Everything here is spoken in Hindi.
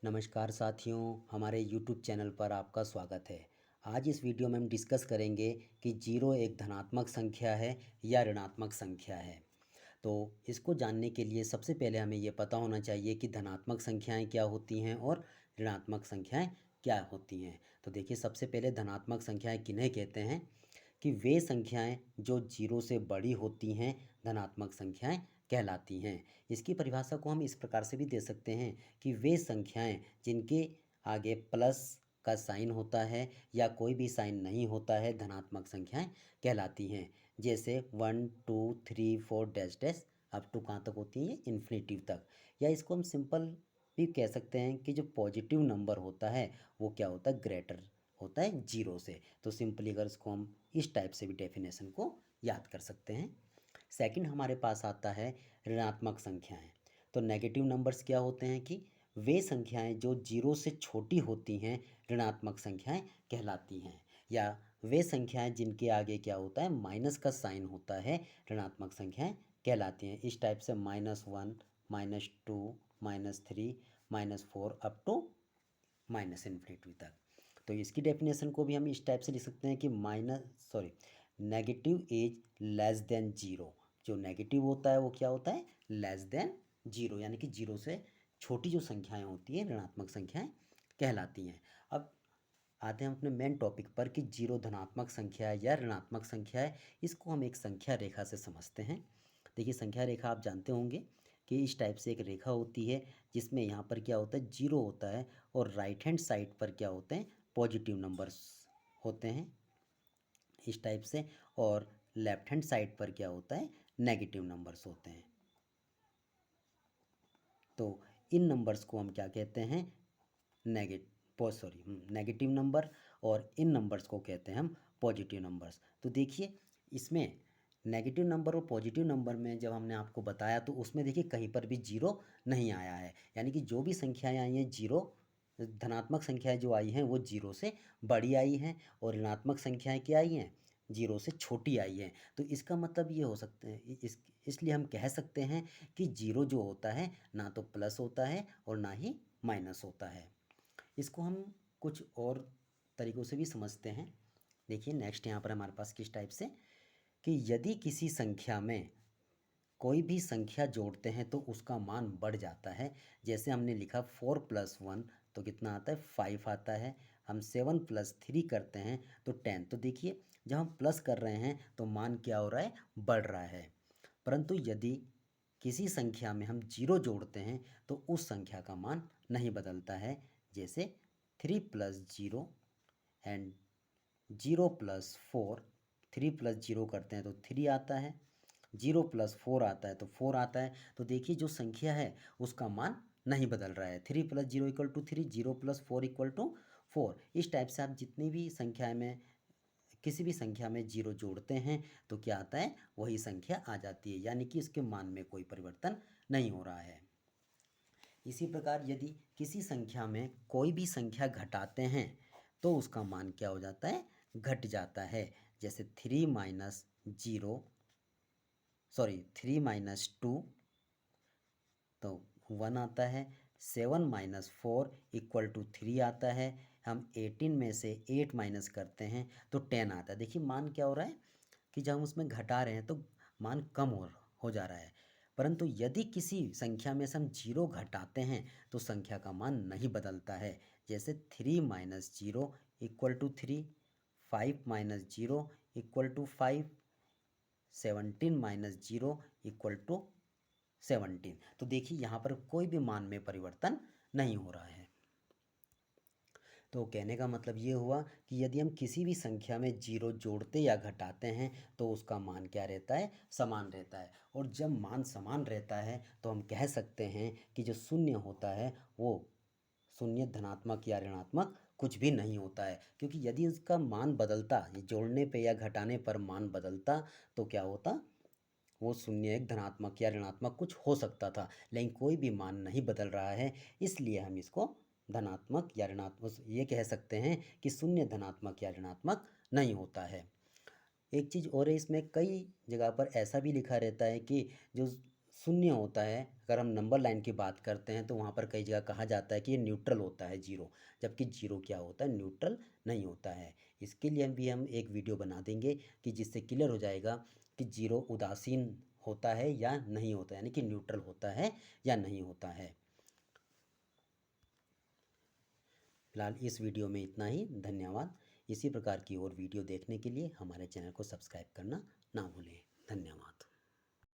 नमस्कार साथियों, हमारे YouTube चैनल पर आपका स्वागत है। आज इस वीडियो में हम डिस्कस करेंगे कि जीरो एक धनात्मक संख्या है या ऋणात्मक संख्या है। तो इसको जानने के लिए सबसे पहले हमें ये पता होना चाहिए कि धनात्मक संख्याएं क्या होती हैं और ऋणात्मक संख्याएं क्या होती हैं। तो देखिए, सबसे पहले धनात्मक संख्याएं किन्हें कहते हैं कि वे संख्याएं जो जीरो से बड़ी होती हैं धनात्मक संख्याएं कहलाती हैं। इसकी परिभाषा को हम इस प्रकार से भी दे सकते हैं कि वे संख्याएं जिनके आगे प्लस का साइन होता है या कोई भी साइन नहीं होता है धनात्मक संख्याएं कहलाती हैं। जैसे 1 2 3 4 डैश डैश अप टू कहाँ तक होती है, इन्फिनिटिव तक। या इसको हम सिंपल भी कह सकते हैं कि जो पॉजिटिव नंबर होता है वो क्या होता है, ग्रेटर होता है जीरो से। तो सिंपली अगर इसको हम इस टाइप से भी डेफिनेशन को याद कर सकते हैं। सेकंड हमारे पास आता है ऋणात्मक संख्याएं। तो नेगेटिव नंबर्स क्या होते हैं कि वे संख्याएं जो जीरो से छोटी होती हैं ऋणात्मक संख्याएं कहलाती हैं। या वे संख्याएं जिनके आगे क्या होता है, माइनस का साइन होता है, ऋणात्मक संख्याएं कहलाती हैं। इस टाइप से -1 -2 -3 -4 अप टू माइनस इन्फिनिटी तक। तो इसकी डेफिनेशन को भी हम इस टाइप से लिख सकते हैं कि negative is less than zero. जो नेगेटिव होता है वो क्या होता है, लेस देन जीरो, यानी कि जीरो से छोटी जो संख्याएं होती हैं ऋणात्मक संख्याएं कहलाती हैं। अब आते हैं अपने मेन टॉपिक पर कि जीरो धनात्मक संख्या है या ऋणात्मक संख्या है। इसको हम एक संख्या रेखा से समझते हैं। देखिए, संख्या रेखा आप जानते होंगे कि इस टाइप से एक रेखा होती है जिसमें यहाँ पर क्या होता है, जीरो होता है और राइट हैंड साइड पर क्या होते हैं, पॉजिटिव नंबर्स होते हैं इस टाइप से। और लेफ्ट हैंड साइड पर क्या होता है, नेगेटिव नंबर्स होते हैं। तो इन नंबर्स को हम क्या कहते हैं, नेगेटिव नंबर, और इन नंबर्स को कहते हैं हम पॉजिटिव नंबर्स। तो देखिए, इसमें नेगेटिव नंबर और पॉजिटिव नंबर में जब हमने आपको बताया तो उसमें देखिए कहीं पर भी जीरो नहीं आया है। यानी कि जो भी संख्याएं आई हैं जीरो, धनात्मक संख्याएं जो आई हैं वो जीरो से बड़ी आई हैं और ऋणात्मक संख्याएं क्या आई हैं, जीरो से छोटी आई हैं। तो इसका मतलब ये हो सकता है, इसलिए हम कह सकते हैं कि जीरो जो होता है ना तो प्लस होता है और ना ही माइनस होता है। इसको हम कुछ और तरीक़ों से भी समझते हैं। देखिए, नेक्स्ट यहाँ पर हमारे पास किस टाइप से कि यदि किसी संख्या में कोई भी संख्या जोड़ते हैं तो उसका मान बढ़ जाता है। जैसे हमने लिखा 4 + 1 तो कितना आता है, 5 आता है। हम 7 + 3 करते हैं तो 10। तो देखिए, जब हम प्लस कर रहे हैं तो मान क्या हो रहा है, बढ़ रहा है। परंतु यदि किसी संख्या में हम जीरो जोड़ते हैं तो उस संख्या का मान नहीं बदलता है। जैसे 3 + 0 एंड 0 + 4, 3 + 0 करते हैं तो 3 आता है, 0 + 4 आता है तो 4 आता है। तो देखिए, जो संख्या है उसका मान नहीं बदल रहा है। 3 + 0 = 3, 0 + 4 = 4। इस टाइप से आप जितनी भी संख्या में, किसी भी संख्या में जीरो जोड़ते हैं तो क्या आता है, वही संख्या आ जाती है। यानी कि इसके मान में कोई परिवर्तन नहीं हो रहा है। इसी प्रकार यदि किसी संख्या में कोई भी संख्या घटाते हैं तो उसका मान क्या हो जाता है, घट जाता है। जैसे 3 - 2 तो 1 आता है, 7 - 4 = 3 आता है। हम 18 में से 8 माइनस करते हैं तो 10 आता है। देखिए, मान क्या हो रहा है कि जब हम उसमें घटा रहे हैं तो मान कम हो जा रहा है। परंतु यदि किसी संख्या में से हम जीरो घटाते हैं तो संख्या का मान नहीं बदलता है। जैसे 3 - 0 = 3, 5 - 0 = 5, 17 - 0 = 17। तो देखिए, यहाँ पर कोई भी मान में परिवर्तन नहीं हो रहा है। तो कहने का मतलब ये हुआ कि यदि हम किसी भी संख्या में जीरो जोड़ते या घटाते हैं तो उसका मान क्या रहता है, समान रहता है। और जब मान समान रहता है तो हम कह सकते हैं कि जो शून्य होता है वो शून्य धनात्मक या ऋणात्मक कुछ भी नहीं होता है। क्योंकि यदि उसका मान बदलता, ये जोड़ने पे या घटाने पर मान बदलता तो क्या होता, वो शून्य एक धनात्मक या ऋणात्मक कुछ हो सकता था। लेकिन कोई भी मान नहीं बदल रहा है, इसलिए हम इसको धनात्मक या ऋणात्मक ये कह सकते हैं कि शून्य धनात्मक या ऋणात्मक नहीं होता है। एक चीज़ और है, इसमें कई जगह पर ऐसा भी लिखा रहता है कि जो शून्य होता है, अगर हम नंबर लाइन की बात करते हैं तो वहाँ पर कई जगह कहा जाता है कि ये न्यूट्रल होता है जीरो, जबकि जीरो क्या होता है, न्यूट्रल नहीं होता है। इसके लिए हम एक वीडियो बना देंगे कि जिससे क्लियर हो जाएगा कि जीरो उदासीन होता है या नहीं होता है, यानी कि न्यूट्रल होता है या नहीं होता है। फिलहाल इस वीडियो में इतना ही, धन्यवाद। इसी प्रकार की और वीडियो देखने के लिए हमारे चैनल को सब्सक्राइब करना ना भूलें। धन्यवाद।